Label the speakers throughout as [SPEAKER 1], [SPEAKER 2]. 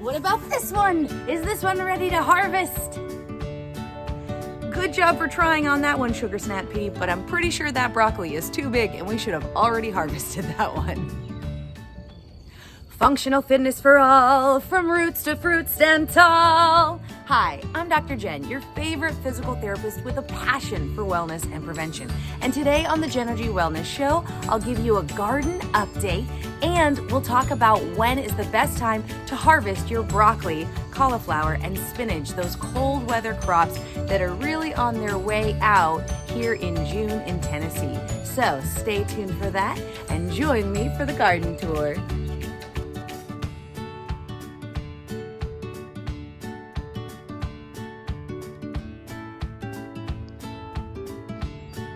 [SPEAKER 1] What about this one? Is this one ready to harvest? Good job for trying on that one, Sugar Snap Pea, but I'm pretty sure that broccoli is too big and we should have already harvested that one. Functional fitness for all, from roots to fruits and tall. Hi, I'm Dr. Jen, your favorite physical therapist with a passion for wellness and prevention. And today on the Genergy Wellness Show, I'll give you a garden update and we'll talk about when is the best time to harvest your broccoli, cauliflower, and spinach, those cold weather crops that are really on their way out here in June in Tennessee. So stay tuned for that and join me for the garden tour.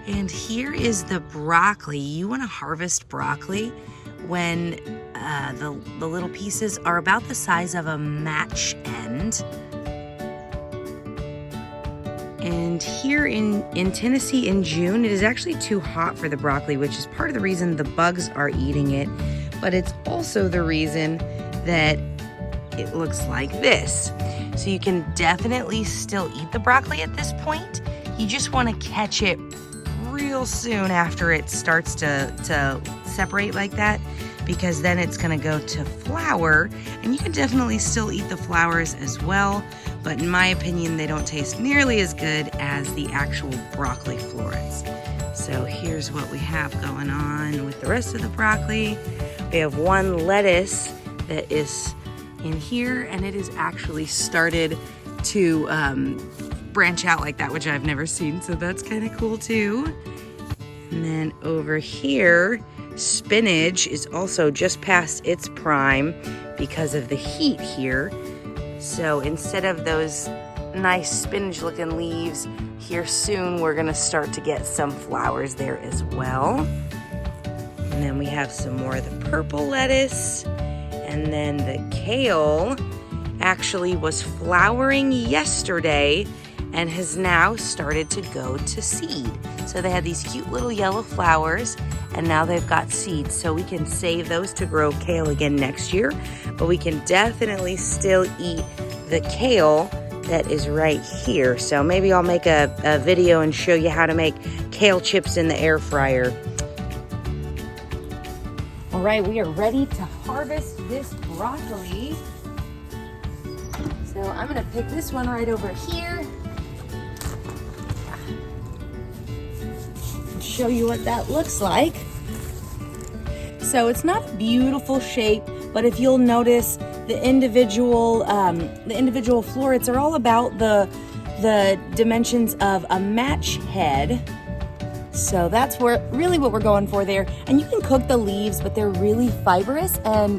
[SPEAKER 1] And here is the broccoli. You want to harvest broccoli when the little pieces are about the size of a match end. And here in Tennessee in June, it is actually too hot for the broccoli, which is part of the reason the bugs are eating it. But it's also the reason that it looks like this. So you can definitely still eat the broccoli at this point. You just want to catch it real soon after it starts to separate like that, because then it's going to go to flower, and you can definitely still eat the flowers as well, but in my opinion they don't taste nearly as good as the actual broccoli florets. So here's what we have going on with the rest of the broccoli. We have one lettuce that is in here, and it is actually started to branch out like that, which I've never seen, so that's kind of cool too. And then over here, spinach is also just past its prime because of the heat here. So instead of those nice spinach looking leaves, here soon we're gonna start to get some flowers there as well. And then we have some more of the purple lettuce, and then the kale actually was flowering yesterday and has now started to go to seed. So they had these cute little yellow flowers, and now they've got seeds. So we can save those to grow kale again next year, but we can definitely still eat the kale that is right here. So maybe I'll make a video and show you how to make kale chips in the air fryer. All right, we are ready to harvest this broccoli. So I'm gonna pick this one right over here. Show you what that looks like. So it's not a beautiful shape, but if you'll notice, the individual florets are all about the dimensions of a match head. So that's really what we're going for there. And you can cook the leaves, but they're really fibrous and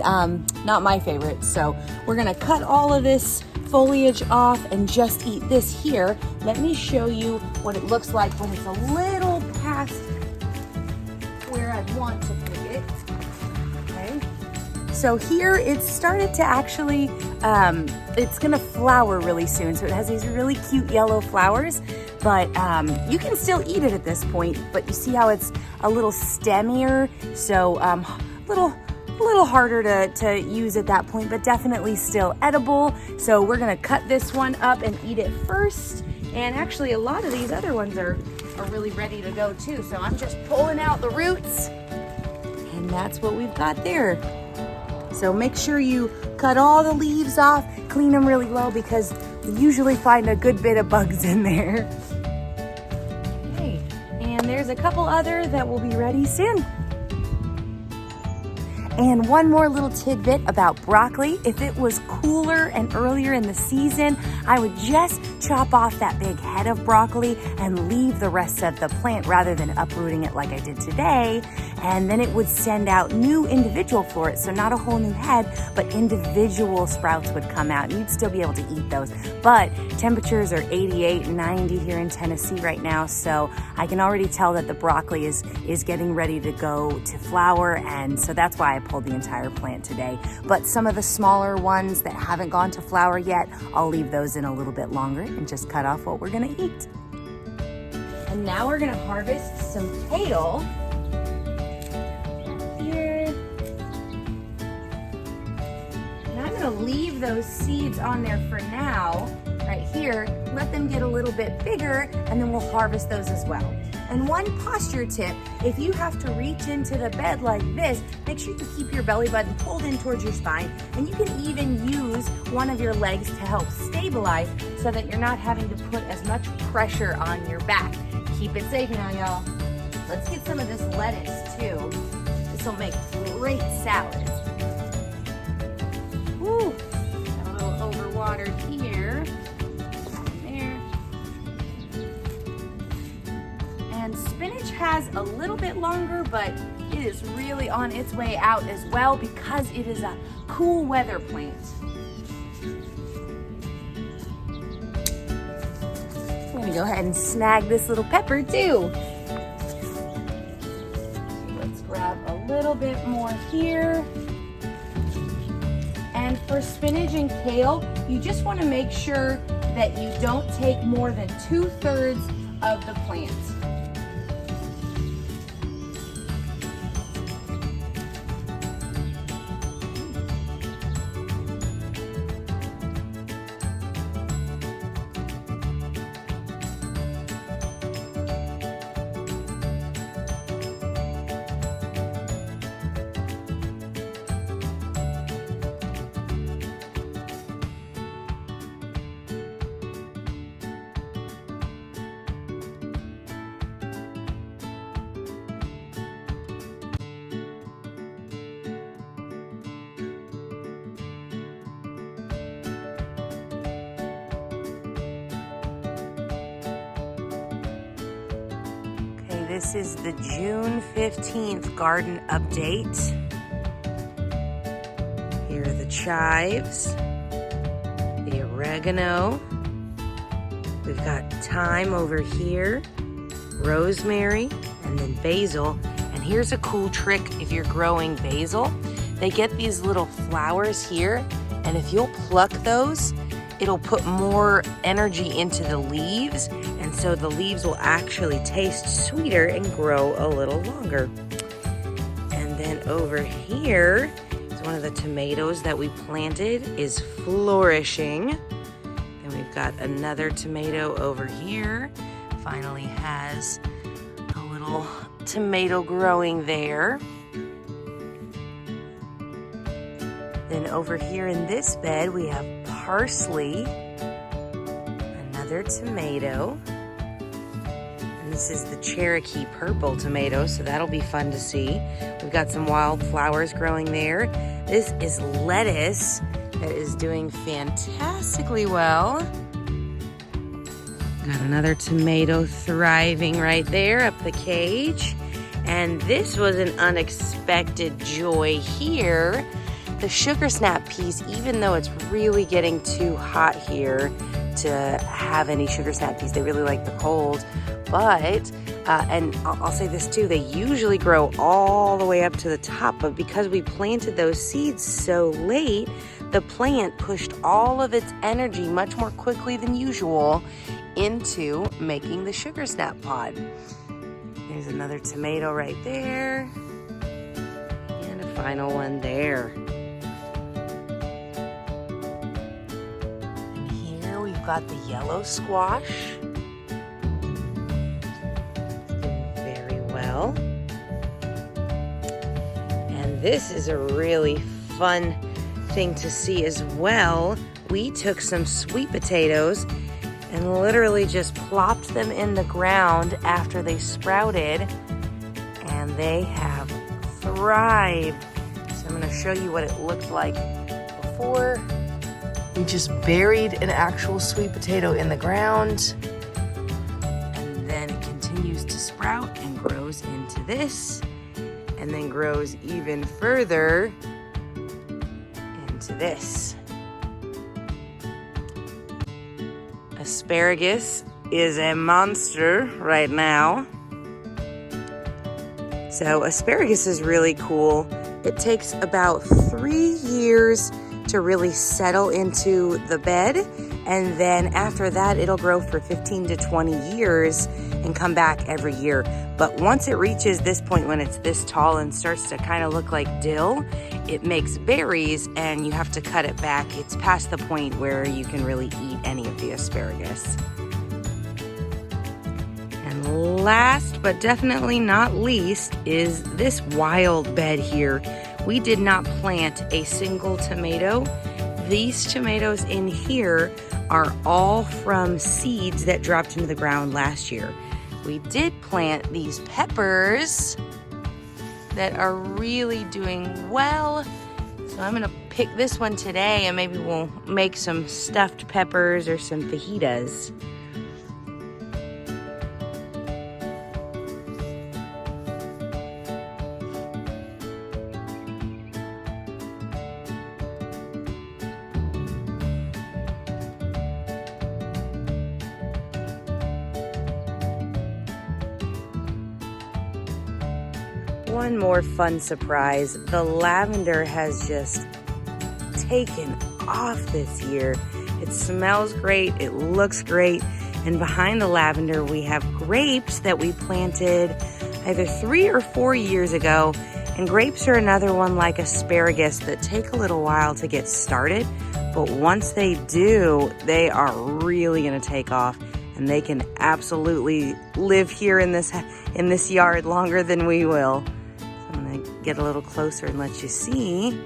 [SPEAKER 1] not my favorite. So we're gonna cut all of this foliage off and just eat this here. Let me show you what it looks like when it's a little past where I want to pick it. Okay. So here it's started to actually, it's gonna flower really soon. So it has these really cute yellow flowers, but you can still eat it at this point, but you see how it's a little stemmier. So a little harder to use at that point, but definitely still edible. So we're gonna cut this one up and eat it first. And actually a lot of these other ones are really ready to go too. So I'm just pulling out the roots, and that's what we've got there. So make sure you cut all the leaves off, clean them really well, because we usually find a good bit of bugs in there. Okay, and there's a couple other that will be ready soon. And one more little tidbit about broccoli. If it was cooler and earlier in the season, I would just chop off that big head of broccoli and leave the rest of the plant rather than uprooting it like I did today. And then it would send out new individual florets. So not a whole new head, but individual sprouts would come out, and you'd still be able to eat those. But temperatures are 88, 90 here in Tennessee right now. So I can already tell that the broccoli is getting ready to go to flower. And so that's why I pulled the entire plant today. But some of the smaller ones that haven't gone to flower yet, I'll leave those in a little bit longer and just cut off what we're gonna eat. And now we're gonna harvest some kale. Here. And I'm gonna leave those seeds on there for now, right here, let them get a little bit bigger, and then we'll harvest those as well. And one posture tip, if you have to reach into the bed like this, make sure you keep your belly button pulled in towards your spine, and you can even use one of your legs to help stabilize so that you're not having to put as much pressure on your back. Keep it safe now, y'all. Let's get some of this lettuce too. This will make great salads. Woo, got a little overwatered here. There. And spinach has a little bit longer, but it is really on its way out as well because it is a cool weather plant. I'm gonna go ahead and snag this little pepper too. Let's grab a little bit more here. And for spinach and kale, you just want to make sure that you don't take more than 2/3 of the plant. This is the June 15th garden update. Here are the chives, the oregano. We've got thyme over here, rosemary, and then basil. And here's a cool trick if you're growing basil. They get these little flowers here, and if you'll pluck those, it'll put more energy into the leaves, and so the leaves will actually taste sweeter and grow a little longer. And then over here is one of the tomatoes that we planted is flourishing. And we've got another tomato over here. Finally has a little tomato growing there. Then over here in this bed we have parsley, another tomato, and this is the Cherokee purple tomato, so that'll be fun to see. We've got some wildflowers growing there. This is lettuce that is doing fantastically well. Got another tomato thriving right there up the cage. And this was an unexpected joy here. The sugar snap peas, even though it's really getting too hot here to have any sugar snap peas, they really like the cold. But, and I'll say this too, they usually grow all the way up to the top, but because we planted those seeds so late, the plant pushed all of its energy much more quickly than usual into making the sugar snap pod. There's another tomato right there, and a final one there. Got the yellow squash. It's doing very well. And this is a really fun thing to see as well. We took some sweet potatoes and literally just plopped them in the ground after they sprouted, and they have thrived. So I'm going to show you what it looked like before. We just buried an actual sweet potato in the ground, and then it continues to sprout and grows into this, and then grows even further into this. Asparagus is a monster right now. So asparagus is really cool. It takes about 3 years to really settle into the bed, And then after that, it'll grow for 15 to 20 years and come back every year. But once it reaches this point when it's this tall and starts to kind of look like dill, it makes berries and you have to cut it back. It's past the point where you can really eat any of the asparagus. And last but definitely not least is this wild bed here. We did not plant a single tomato. These tomatoes in here are all from seeds that dropped into the ground last year. We did plant these peppers that are really doing well. So I'm gonna pick this one today and maybe we'll make some stuffed peppers or some fajitas. One more fun surprise. The lavender has just taken off this year. It smells great, it looks great, and behind the lavender we have grapes that we planted either 3 or 4 years ago. And grapes are another one like asparagus that take a little while to get started, but once they do, they are really gonna take off, and they can absolutely live here in this yard longer than we will. I'm gonna get a little closer and let you see.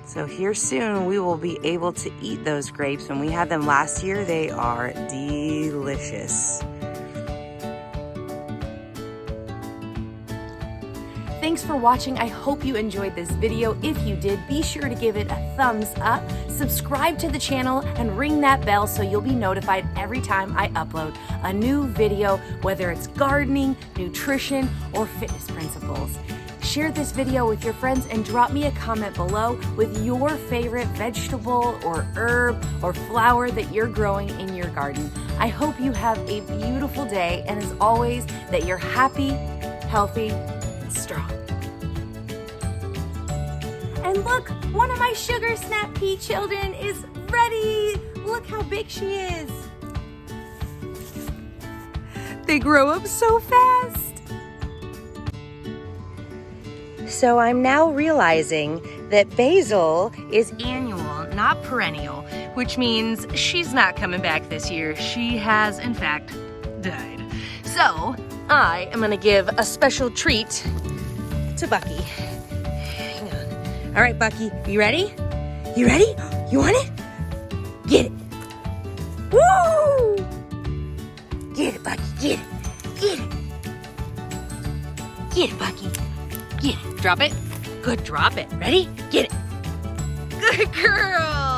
[SPEAKER 1] So here soon we will be able to eat those grapes. When we had them last year, they are delicious.
[SPEAKER 2] Thanks for watching. I hope you enjoyed this video. If you did, be sure to give it a thumbs up, subscribe to the channel, and ring that bell so you'll be notified every time I upload a new video, whether it's gardening, nutrition, or fitness principles. Share this video with your friends and drop me a comment below with your favorite vegetable or herb or flower that you're growing in your garden. I hope you have a beautiful day, and as always, that you're happy, healthy, and strong. And look, one of my sugar snap pea children is ready. Look how big she is. They grow up so fast.
[SPEAKER 1] So I'm now realizing that basil is annual, not perennial, which means she's not coming back this year. She has, in fact, died. So I am gonna give a special treat to Bucky. Hang on. All right, Bucky, you ready? You ready? You want it? Get it. Woo! Get it, Bucky, get it. Get it. Get it, Bucky. Get it. Drop it. Good, drop it. Ready? Get it. Good girl.